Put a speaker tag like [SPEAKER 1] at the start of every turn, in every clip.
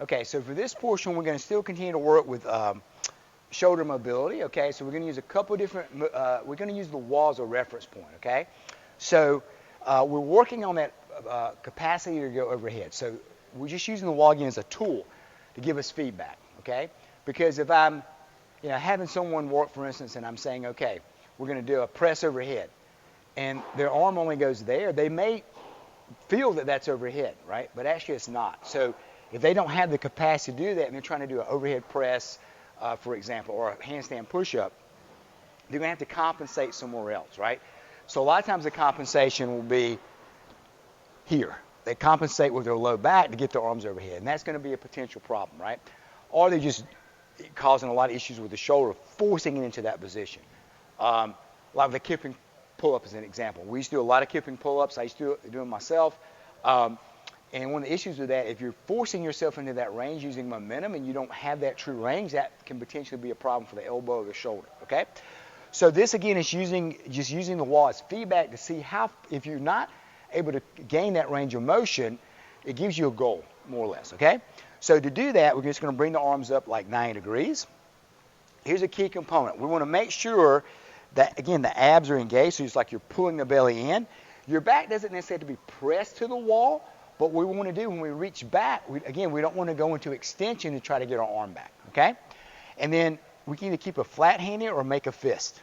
[SPEAKER 1] Okay, so for this portion, we're going to still continue to work with shoulder mobility. Okay, so we're going to use a couple different, we're going to use the wall as a reference point. Okay, so we're working on that capacity to go overhead. So we're just using the wall again as a tool to give us feedback. Okay, because if I'm, having someone work, for instance, and I'm saying, okay, we're going to do a press overhead, and their arm only goes there, they may feel that that's overhead, right? But actually it's not. So if they don't have the capacity to do that and they're trying to do an overhead press, for example, or a handstand push-up, they're going to have to compensate somewhere else, right? So a lot of times the compensation will be here. They compensate with their low back to get their arms overhead, and that's going to be a potential problem, right? Or they're just causing a lot of issues with the shoulder, forcing it into that position. Like the kipping pull-up is an example. We used to do a lot of kipping pull-ups. I used to do them myself. And one of the issues with that, if you're forcing yourself into that range using momentum and you don't have that true range, that can potentially be a problem for the elbow or the shoulder, okay? So this, again, is just using the wall as feedback to see how, if you're not able to gain that range of motion, it gives you a goal, more or less, okay? So to do that, we're just going to bring the arms up like 90 degrees. Here's a key component. We want to make sure that, again, the abs are engaged, so it's like you're pulling the belly in. Your back doesn't necessarily have to be pressed to the wall, but what we want to do when we reach back, we don't want to go into extension to try to get our arm back, okay? And then we can either keep a flat hand here or make a fist,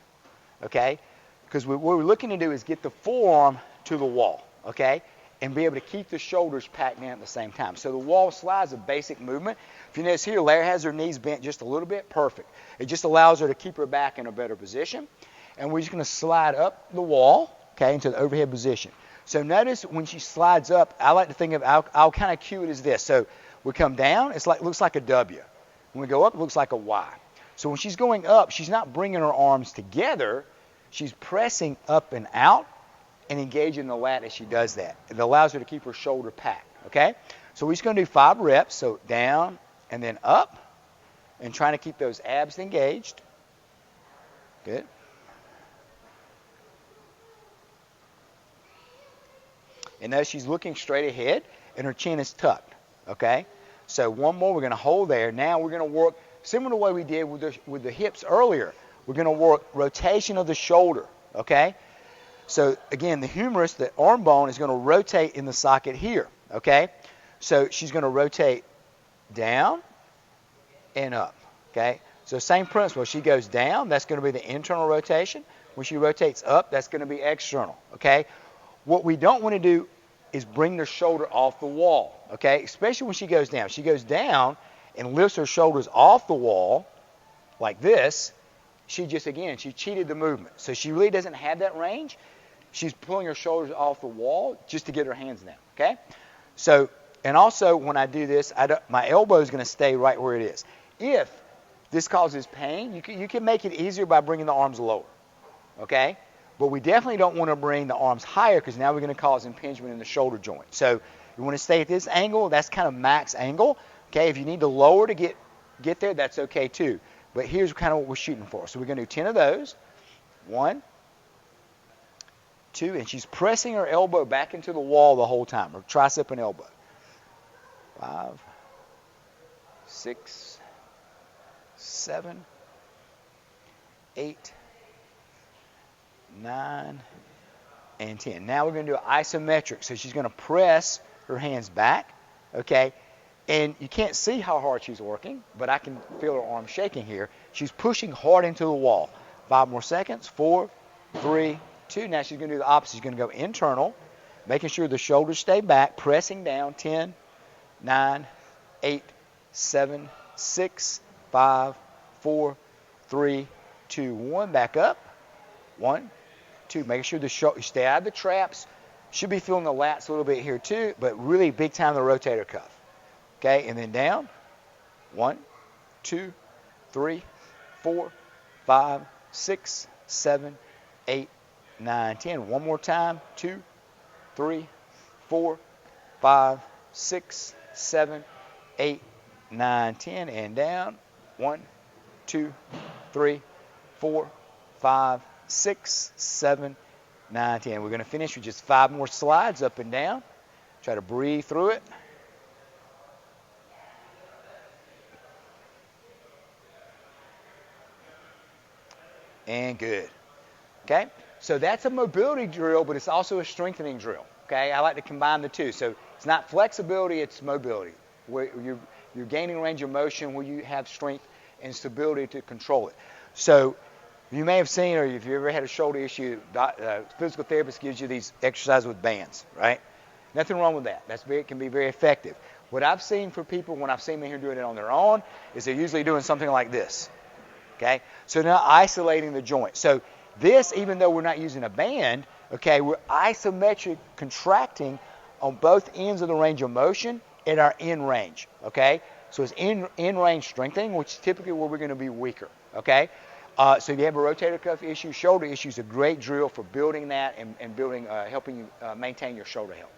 [SPEAKER 1] okay? Because what we're looking to do is get the forearm to the wall, okay? And be able to keep the shoulders packed down at the same time. So the wall slide is a basic movement. If you notice here, Larry has her knees bent just a little bit. Perfect. It just allows her to keep her back in a better position. And we're just going to slide up the wall, okay, into the overhead position. So notice when she slides up, I like to think of, I'll kind of cue it as this. So we come down, looks like a W. When we go up, it looks like a Y. So when she's going up, she's not bringing her arms together. She's pressing up and out and engaging the lat as she does that. It allows her to keep her shoulder packed, okay? So we're just going to do 5 reps. So down and then up and trying to keep those abs engaged. Good. And notice she's looking straight ahead and her chin is tucked, okay? So one more, we're going to hold there. Now we're going to work similar to the way we did with the hips earlier. We're going to work rotation of the shoulder, okay? So again, the humerus, the arm bone, is going to rotate in the socket here, okay? So she's going to rotate down and up, okay? So same principle. She goes down, that's going to be the internal rotation. When she rotates up, that's going to be external, okay? What we don't want to do is bring the shoulder off the wall, okay? Especially when she goes down. She goes down and lifts her shoulders off the wall like this. She cheated the movement. So she really doesn't have that range. She's pulling her shoulders off the wall just to get her hands down, okay? So, and also when I do this, my elbow is going to stay right where it is. If this causes pain, you can make it easier by bringing the arms lower, okay? But we definitely don't want to bring the arms higher because now we're going to cause impingement in the shoulder joint. So you want to stay at this angle. That's kind of max angle. Okay, if you need to lower to get there, that's okay too. But here's kind of what we're shooting for. So we're going to do 10 of those. 1, 2, and she's pressing her elbow back into the wall the whole time, her tricep and elbow. 5, 6, 7, 8, 9, and 10. Now we're going to do isometric. So she's going to press her hands back, okay? And you can't see how hard she's working, but I can feel her arm shaking here. She's pushing hard into the wall. 5 more seconds. 4, 3, 2. Now she's going to do the opposite. She's going to go internal, making sure the shoulders stay back, pressing down. 10, 9, 8, 7, 6, 5, 4, 3, 2, 1. Back up. 1, 2. Make sure you stay out of the traps. Should be feeling the lats a little bit here too, but really big time the rotator cuff. Okay, and then down. 1, 2, 3, 4, 5, 6, 7, 8, 9, 10. One more time. 2, 3, 4, 5, 6, 7, 8, 9, 10. And down. 1, 2, 3, 4, 5, 6, 7, 9, 10. We're going to finish with just 5 more slides up and down. Try to breathe through it. and good. Okay? So that's a mobility drill, but it's also a strengthening drill. Okay? I like to combine the two. So it's not flexibility, it's mobility. Where you're gaining range of motion where you have strength and stability to control it. So you may have seen, or if you ever had a shoulder issue, physical therapist gives you these exercises with bands, right? Nothing wrong with that. It can be very effective. What I've seen for people when I've seen them here doing it on their own is they're usually doing something like this. Okay? So now isolating the joint. So this, even though we're not using a band, okay, we're isometric contracting on both ends of the range of motion at our end range. Okay? So it's in range strengthening, which is typically where we're going to be weaker. Okay? So if you have a rotator cuff issue, shoulder issue is a great drill for building that and building, helping you maintain your shoulder health.